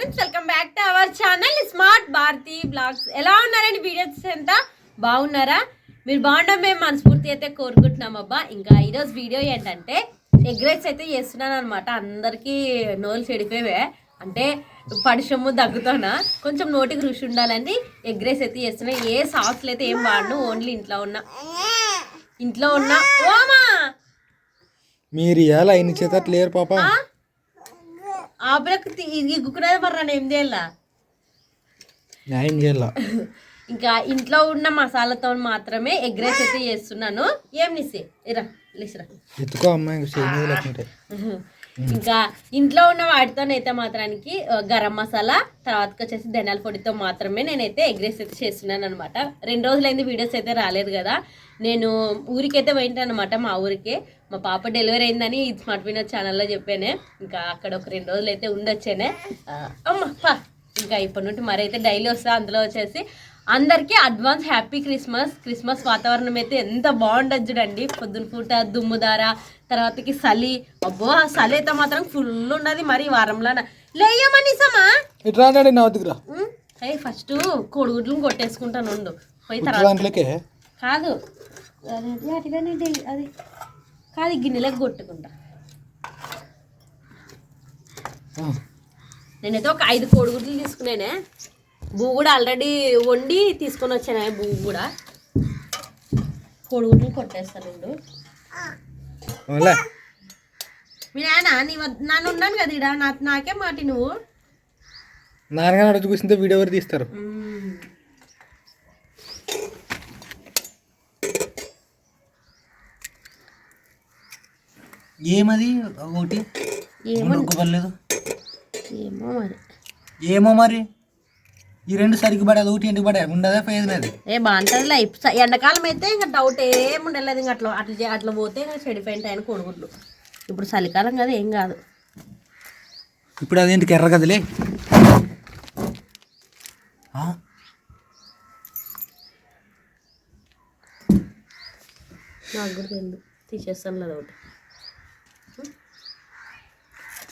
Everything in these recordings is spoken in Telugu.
Friends, welcome back to our channel smart Bharati blogs. ఎలా ఉన్నారండి? వీడియోస్ ఎంత బాగున్నారా? మీరు బాగుండడం మేము మనస్ఫూర్తి అయితే కోరుకుంటున్నాం అబ్బా. ఇంకా ఈరోజు వీడియో ఏంటంటే ఎగ్ రైస్ అయితే చేస్తున్నాను అనమాట. అందరికీ నోలు చెడిపోవే, అంటే పరిశ్రమ దగ్గుతానా, కొంచెం నోటికి రుచి ఉండాలని ఎగ్ రైస్ అయితే చేస్తున్నా. ఏ సాస్లు అయితే ఏం వాడను, ఓన్లీ ఇంట్లో ఉన్న ఓమా మీరు ఇలా ఇన్ని చేత లేరు పాప. ఆపలకు ఇగ్గుకునేది మరి నన్ను ఏం చేయాలా? న్యాయం చేయాల. ఇంకా ఇంట్లో ఉన్న మసాలాతో మాత్రమే ఎగ్ రైస్ అయితే చేస్తున్నాను. ఏం నిస్సే ఇరా లేచిరా ఎత్తుకో అమ్మాయి లేకుంటే. ఇంకా ఇంట్లో ఉన్న వాటితోనైతే మాత్రానికి గరం మసాలా, తర్వాతకి వచ్చేసి ధనియాల పొడితో మాత్రమే నేనైతే ఎగ్ రైస్ అయితే చేస్తున్నాను అనమాట. 2 రోజులైంది వీడియోస్ అయితే రాలేదు కదా. నేను ఊరికైతే పోయింటాను అనమాట, మా ఊరికే. మా పాప డెలివరీ అయిందని స్మార్ట్ వినోద్ ఛానల్లో చెప్పానే. ఇంకా అక్కడ ఒక 2 రోజులు అయితే ఉండొచ్చానే. అమ్మ ఇంకా ఇప్పటి నుండి మరి అయితే డైలీ వస్తా. అందులో వచ్చేసి అందరికీ అడ్వాన్స్ హ్యాపీ క్రిస్మస్ వాతావరణం అయితే ఎంత బాగుండదు చూడండి. పొద్దున పూట దుమ్ముదార, తర్వాతకి చలి. అబ్బో ఆ చలి అయితే మాత్రం ఫుల్ ఉన్నది. మరి వారంలో లేయమనిసమా ఫస్ట్ కోడిగుడ్లు కొట్టేసుకుంటాను ఉండు పోయి. తర్వాత కాదు అది కాదు, గిన్నెలకు కొట్టుకుంటా. నేనైతే ఒక 5 కోడిగుడ్లు తీసుకున్నానే. బూ కూడా ఆల్రెడీ వండి తీసుకొని వచ్చాను. బూ కూడా కోడిగుడ్లు కొట్టేస్తాను. మీ నాన్న నన్ను ఉన్నాను కదా ఇడా, నాకే మాటి నువ్వు నాన్నగారు అడుగు కూర్చుంటే వీడియో ఎవరు తీస్తారు? ఏమది ఒకటి పర్లేదు. ఏమో మరి ఈ 2 సరిగ్గా పడే, అది ఒకటి ఎందుకు పడే ఉండదా పోయేది? ఏ బాగుంటుంది. ఎండాకాలం అయితే ఇంకా డౌట్ ఏముండలేదు. ఇంకా అట్లా పోతే ఇంకా చెడిపోయింది ఆయన కోడిగుడ్లు. ఇప్పుడు చలికాలం కదా, ఏం కాదు. ఇప్పుడు అదేంటికి ఎర్ర కదలే. నాకు కూడా తెలియదు, తీసేస్తాను లేదు ఒకటి.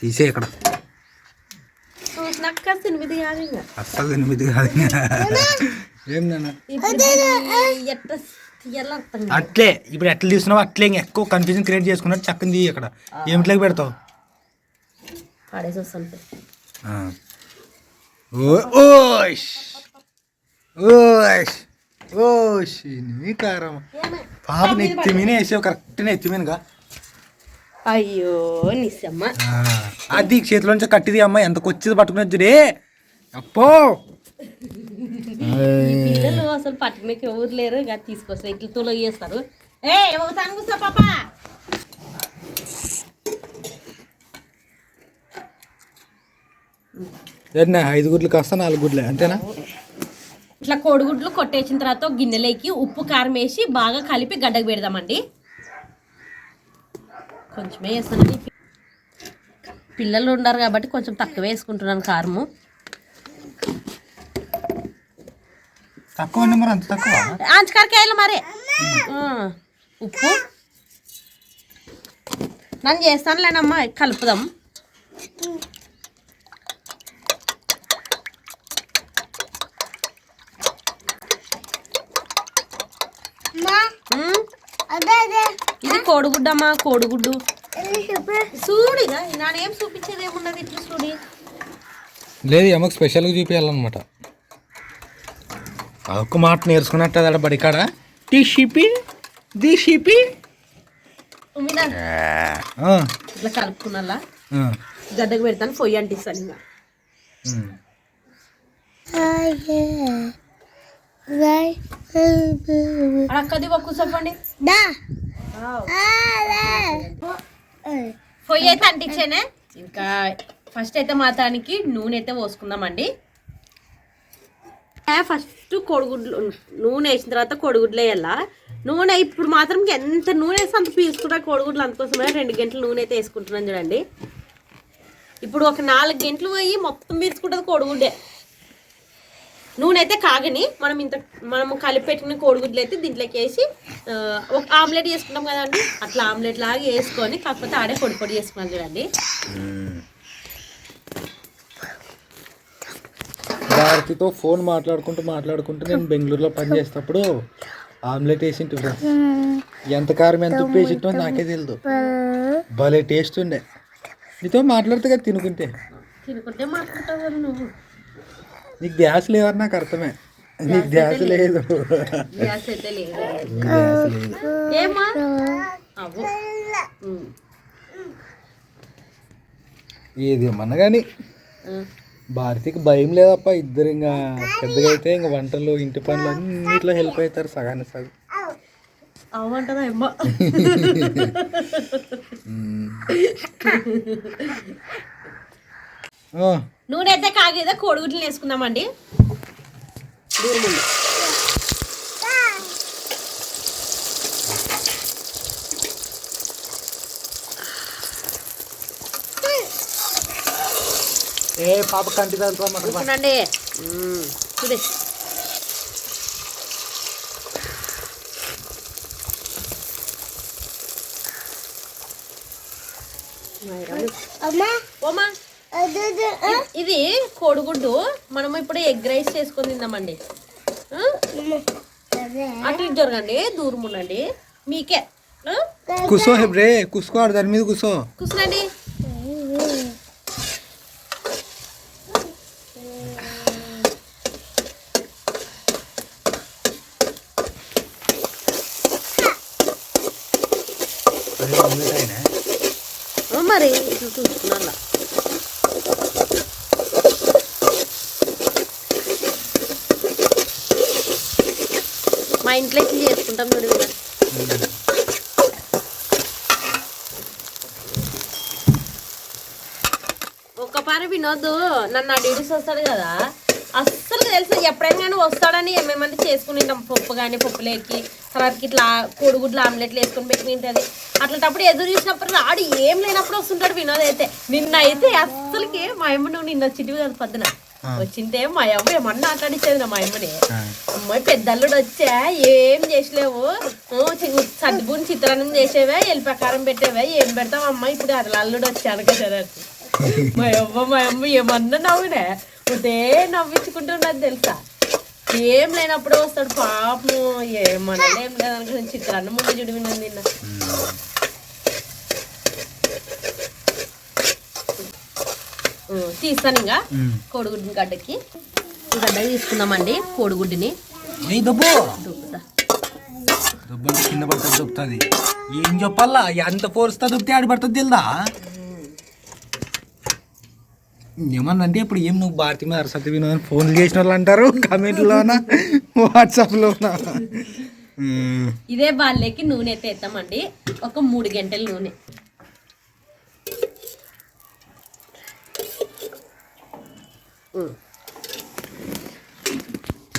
తీసే ఇక్కడ చూసినాక 8 కాదు, ఇంకా అస్సలు 8 కాదు. ఏం అట్లే ఇప్పుడు ఎట్లా తీస్తున్నావు అట్లే ఎక్కువ కన్ఫ్యూజన్ క్రియేట్ చేసుకున్నట్టు చక్కని అక్కడ ఏమిట్లోకి పెడతావు? పాడేసి వస్తాను. కారం పాప నెత్తిమీనే వేసావు, కరెక్ట్గా ఎత్తిమీనుగా. అయ్యో నిస్సమ్మ, అది చేతిలోంచి కట్టిది అమ్మ, ఎంత కొచ్చిది పట్టుకునేది రే అప్పో. పిల్లలు అసలు పట్టుకునేకి ఎవరు లేరు, ఇక తీసుకొస్తారు ఇట్లా తొలగ చేస్తారు. కూర్చో పాప. ఏనా 5 గుడ్లు కాస్త 4 గుడ్లే అంతేనా? ఇట్లా కోడిగుడ్లు కొట్టేసిన తర్వాత గిన్నెలోకి ఉప్పు కారం వేసి బాగా కలిపి గడ్డకు పెడదామండి. కొంచెమే వేస్తానండి, పిల్లలు ఉండరు కాబట్టి కొంచెం తక్కువ వేసుకుంటున్నాను కారము. తక్కువ మరి అంత తక్కువ ఆంచకారకాయలు మరే. ఉప్పు నన్ను చేస్తానులేనమ్మా, కలుపుదాం. ఇది కోడిగుడ్డమ్మా, కోడిగుడ్డు చూడిగా. నానేం చూపించేది ఏమున్నది, ఇట్లా చూడి. లేదు అమ్మకు స్పెషల్గా చూపించాలన్నమాట. ఒక్క మాట నేర్చుకున్నట్టు అక్కడ బడికాడ టీషిపి దిషిపి ఇట్లా కలుపుకున్నా గడ్డకు పెడతాను, పొయ్యి అంటిస్తాను. ఇంకా అక్కది కూర్చోండి. పొయ్యి అయితే అంటించానే. ఇంకా ఫస్ట్ అయితే మాత్రానికి నూనె అయితే పోసుకుందామండి. ఫస్ట్ కోడిగుడ్లు నూనె వేసిన తర్వాత కోడిగుడ్లు వేయాలా. నూనె ఇప్పుడు మాత్రం ఎంత నూనె వేస్తే అంత పీల్చుకుంటా కోడిగుడ్లు. అందుకోసమే 2 గంటలు నూనె అయితే వేసుకుంటున్నాను చూడండి. ఇప్పుడు ఒక 4 గంటలు పోయి మొత్తం పీల్చుకుంటుంది కోడిగుడ్డే. నూనె అయితే కాగని మనము కలిపి పెట్టిన కోడిగుడ్లు అయితే దీంట్లోకి వేసి ఒక ఆమ్లెట్ చేసుకుంటాం కదండి, అట్లా ఆమ్లెట్ లాగా వేసుకొని, కాకపోతే ఆడే పొడి చేసుకున్నాను చూడండి. భారతితో ఫోన్ మాట్లాడుకుంటూ నేను బెంగళూరులో పని చేసేటప్పుడు ఆమ్లెట్ వేసింటి ఫ్రెండ్స్. ఎంత కారం ఎంత ఉప్పు వేసింటో నాకే తెలియదు, భలే టేస్ట్ ఉండే. నీతో మాట్లాడితే కదా తినుకుంటే మాట్లాడతావు కదా నువ్వు. నీకు ధ్యాస లేవని నాకు అర్థమే, నీకు ధ్యాస లేదు. గ్యాస్ అయితే లేదు. ధ్యాస లేదు. ఏమా అవ్వు. ఏదేమన్నా కానీ భారతికి భయం లేదప్ప. ఇద్దరు ఇంకా పెద్దగా అయితే ఇంకా వంటలు ఇంటి పనులు అన్నిట్లో హెల్ప్ అవుతారు సగాన్ని సగం. అవ్వంటదా అమ్మ. నూనె అయితే కాగేదా కోడిగుడ్లు వేసుకుందామండి. ఏ పాప కంటి చూడండి చూడే. ఇది కోడిగుడ్డు మనం ఇప్పుడు ఎగ్ రైస్ చేసుకొని తిందామండి. అటు ఇటు జరగండి, దూరం ఉండండి మీకే. కూసో హెబ్రే, కూసుకో దాని మీద కూసో. కూర్చోండి. మరి చూసుకున్నా మా ఇంట్లో ఇట్లా చేసుకుంటాం చూడు. ఒక్క పార వినోద్దు నన్ను అడిగిసి వస్తాడు కదా, అస్సలు తెలుసు ఎప్పుడైనా కానీ వస్తాడని మేమంటే చేసుకుని తింటాం. పప్పు కానీ పప్పులేకి తర్వాత ఇట్లా కోడిగుడ్లు ఆమ్లెట్లు వేసుకొని పెట్టి తింటుంది. అట్లాంటప్పుడు ఎదురు చూసినప్పుడు రాడు, ఏం లేనప్పుడు వస్తుంటాడు వినోద్ అయితే. నిన్న అయితే అస్సలకి మా అమ్మ నువ్వు నిన్న చిటివి కదా పొద్దున వచ్చింటే మా అమ్మ ఏమన్నా ఆటాడిచ్చేది నా మా అమ్మని. అమ్మాయి పెద్దల్లుడు వచ్చా ఏం చేసలేవు, సర్దుబుని చిత్రాన్నం చేసేవే, ఎల్లి ప్రకారం పెట్టేవే, ఏం పెడతావు అమ్మ ఇప్పుడు అది అల్లుడు వచ్చాను కదా. మా అమ్మ ఏమన్నా నవ్వునే ఉదే నవ్వించుకుంటున్నది తెలుసా. ఏం లేనప్పుడు వస్తాడు పాపము, ఏమన్నా ఏం లేదనుకో చిత్రాన్నం ముందు చూడు విన్నది నిన్న. తీస్తాను ఇంకా కోడిగుడ్డుని గడ్డకి గడ్డ తీసుకుందామండి. కోడిగుడ్డుని కింద పడుతుంది దొబ్బుతుంది. ఏం చెప్పాలా ఎంత ఫోర్స్తో దొబ్బితే ఆడి పడుతుంది తెలుదా. ఏమన్నంటే ఇప్పుడు ఏం నువ్వు భారతి మీద అరసతి వినోదని ఫోన్లు చేసిన వాళ్ళు అంటారు కామెంట్లోనా వాట్సాప్లోనా. ఇదే బాల్లేకి నూనె అయితే ఎత్తామండి. ఒక 3 గంటల నూనె.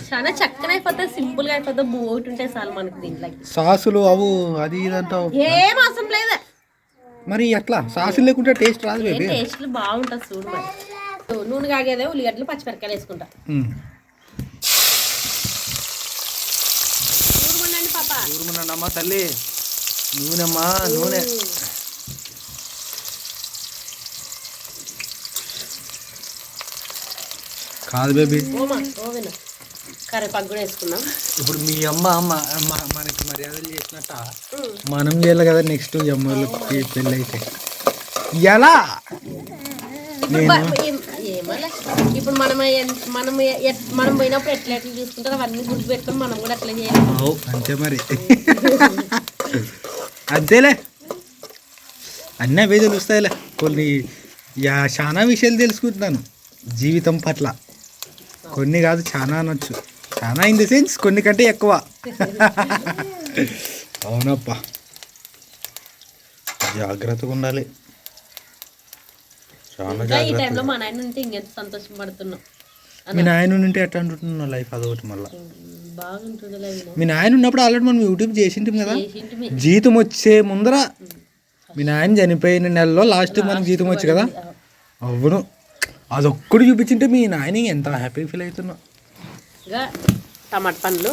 చాలా చక్కగా అయిపోతుంది, సింపుల్ గా అయిపోతుంది. బోటి ఉంటే చాలు మనకి దీంట్లో. సాసులు అవు అది ఇదంతా ఏం అవసరం లేదా. మరి అట్లా సాసులు లేకుంటే టేస్ట్ రాదు. టేస్ట్ బాగుంటుంది చూడు. మరి నూనె కాగేదే ఉల్లిగడ్డలు పచ్చిమిరకాయలు వేసుకుంటా. దూరమండి పాప, దూరమన్నా అమ్మా తల్లి. నూనెమ్మా నూనె. కాదు బేబీ, ఓవెన్ కరివేపాకు కూడా వేసుకున్నాం. ఇప్పుడు మీ అమ్మ మనకి మర్యాదలు చేసినట్ట మనం చేయాలి కదా నెక్స్ట్ అమ్మలకి పెళ్ళి అయితే. ఎలా ఇప్పుడు మనం పోయినప్పుడు ఎట్లా ఎట్లా చూసుకుంటారు అవన్నీ గుర్తు పెట్టుకొని మనం కూడా అట్లా చేయాలి. అంతే మరి. అంతేలే, అన్నీ అవే తెలుస్తాయిలే. కొన్ని చాలా విషయాలు తెలుసుకుంటున్నాను జీవితం పట్ల. కొన్ని కాదు చాలా అనొచ్చు, చాలా ఇన్ ది సెన్స్ కొన్ని కంటే ఎక్కువ. అవునప్పా, జాగ్రత్తగా ఉండాలి. ఈ టైంలో మా నాయన ఉంటే ఇంకెంత సంతోషపడుతున్నాం. మీ నాయన ఉంటే ఎట్లా అంటున్నావు లైఫ్ అదొకటి మళ్ళీ. బాగుంటుంది. మీ నాయన ఉన్నప్పుడు ఆల్రెడీ మనం యూట్యూబ్ చేసింటాం కదా. జీతం వచ్చే ముందర మీ నాయన చనిపోయిన నెలలో లాస్ట్ మనకు జీతం వచ్చి కదా. అవును, అదొక్కడు చూపించింటే మీ నాయన ఎంత హ్యాపీ ఫీల్ అవుతున్నావు. టమాటా పండ్లు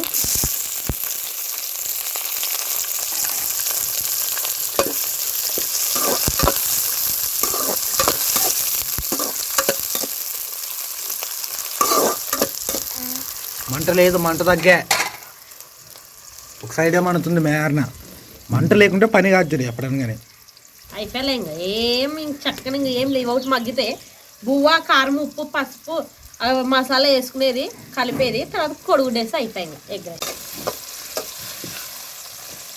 మంట లేదు, మంట తగ్గా. ఒక సైడే మండుతుంది మేరన. మంట లేకుంటే పని కాదు చూడు ఎప్పుడైనా కానీ. అయిపోయలే ఇంకా ఏం ఇంక చక్కగా ఇంకా ఏం లేవు. ఒకటి మగ్గితే బువ్వ, కారం, ఉప్పు, పసుపు, మసాలా వేసుకునేది, కలిపేది, తర్వాత కొడుగుడేసి అయిపోయింది ఎగ్ రైస్.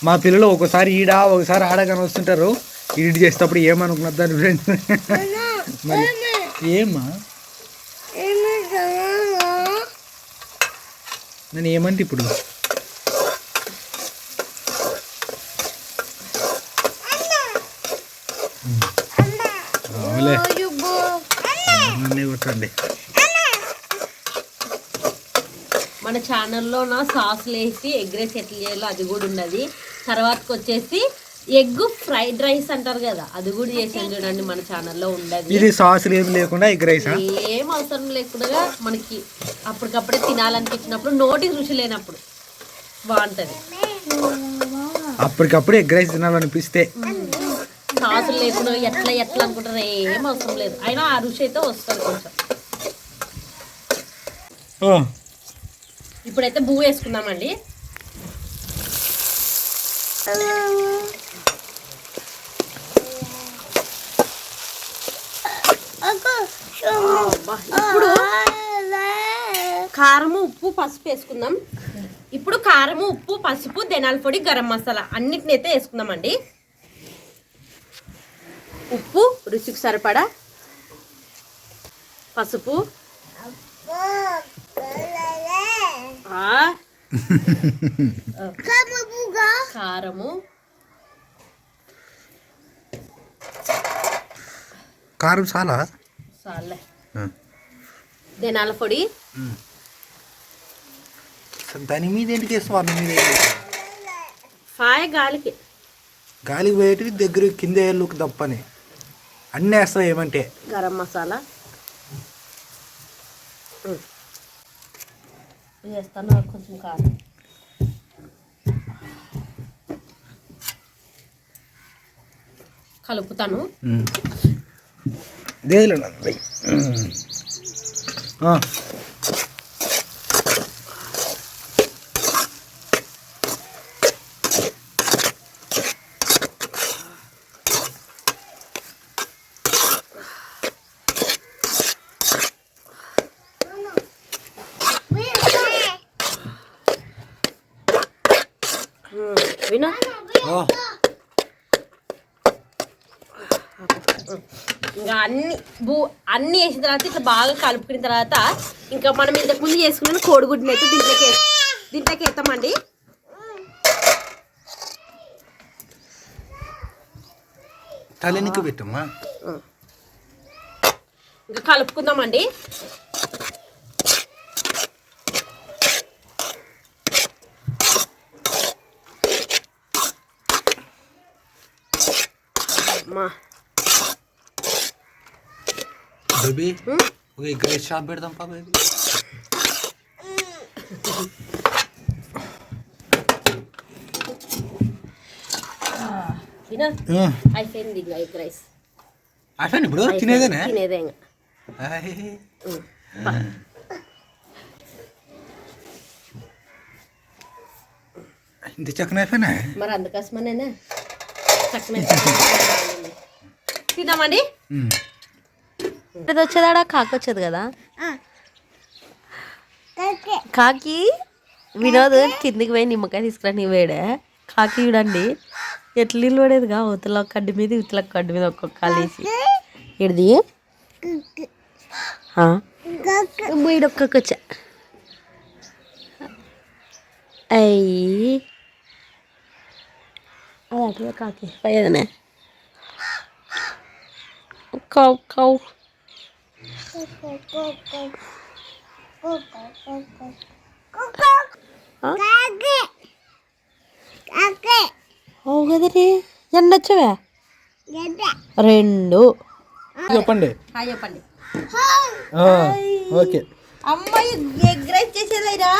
మా పిల్లలు ఒకసారి ఈడ ఒకసారి ఆడగానే వస్తుంటారు. ఎడిట్ చేసేటప్పుడు ఏమనుకున్నారు దాని ఫ్రెండ్స్. మరి ఏమ్మా నేను ఏమంటే ఇప్పుడు కొట్టండి. మన ఛానల్లో నా సాస్లు వేసి ఎగ్ రైస్ ఎట్లా చేయాలో అది కూడా ఉన్నది. తర్వాతకి వచ్చేసి ఎగ్ ఫ్రైడ్ రైస్ అంటారు కదా, అది కూడా చేసాను చూడండి, మన ఛానల్లో ఉండదు. ఇది సాస్ ఏమి లేకుండా ఎగ్ రైస్ ఏం అవసరం లేకుండా మనకి అప్పటికప్పుడే తినాలనిపించినప్పుడు, నోటికి రుచి లేనప్పుడు బాగుంటది. అప్పటికప్పుడు ఎగ్ రైస్ తినాలనిపిస్తే సాసులు లేకుండా ఎట్లా ఎట్లా అనుకుంటారు, ఏం అవసరం లేదు. అయినా ఆ రుచి అయితే వస్తుంది కొంచెం. ఇప్పుడైతే బువ్వ వేసుకుందామండి. ఇప్పుడు కారము, ఉప్పు, పసుపు వేసుకుందాం. ఇప్పుడు కారము, ఉప్పు, పసుపు, ధనియాల పొడి, గరం మసాలా అన్నిటిని అయితే వేసుకుందామండి. ఉప్పు రుచికి సరిపడా, పసుపు, కారము, కారం చాలా చాలే, ధనియాల పొడి. దాని మీద ఎందుకు వేస్తావు? ఫాయ్ గాలికి పోయేటివి దగ్గర కింద ఏళ్ళకి తప్పని అన్నీ వేస్తావు. ఏమంటే గరం మసాలా వేస్తాను, కొంచెం కారం, కలుపుతాను. వినా ఇంకా అన్నీ వేసిన తర్వాత ఇట్లా బాగా కలుపుకున్న తర్వాత ఇంకా మనం ఇంతకుముందు చేసుకున్న కోడిగుడ్డుని అయితే దీంట్లోకి వేస్తామండి. తలనికి పెట్టమ్మా. ఇంకా కలుపుకుందామండి. బేబీ ఒక ఎగ్ రైస్ షాప్ పెడదాం పా బేబీ. అయిపోయింది ఇంకా ఎగ్ రైస్. అయిపోయింది ఇప్పుడు తినేదేనా? తినేదే. ఇంత చక్కన అయిపోయినా మరి అందుకోసమనేనా చక్కన తిన్నామండి. ఇది వచ్చేదాడా కాకి వచ్చేది కదా, కాకి వినోద్ కిందికి పోయి నిమ్మకాయ తీసుకురాని వేడే కాకి చూడండి ఎట్లా నీళ్ళు పడేదిగా, అవతల కడ్డి మీద ఇవతల కడ్డి మీద ఒక్కొక్క కాలేసి ఇడిది వీడొక్కకొచ్చా అయ్యి అది అటుగా కాకి పోయేదనే కౌ కౌ కదరే ఎండొచ్చవే 2 చెప్పండి. చెప్పండి. ఓకే అమ్మాయి ఎగ్ రైస్ చేసేదైనా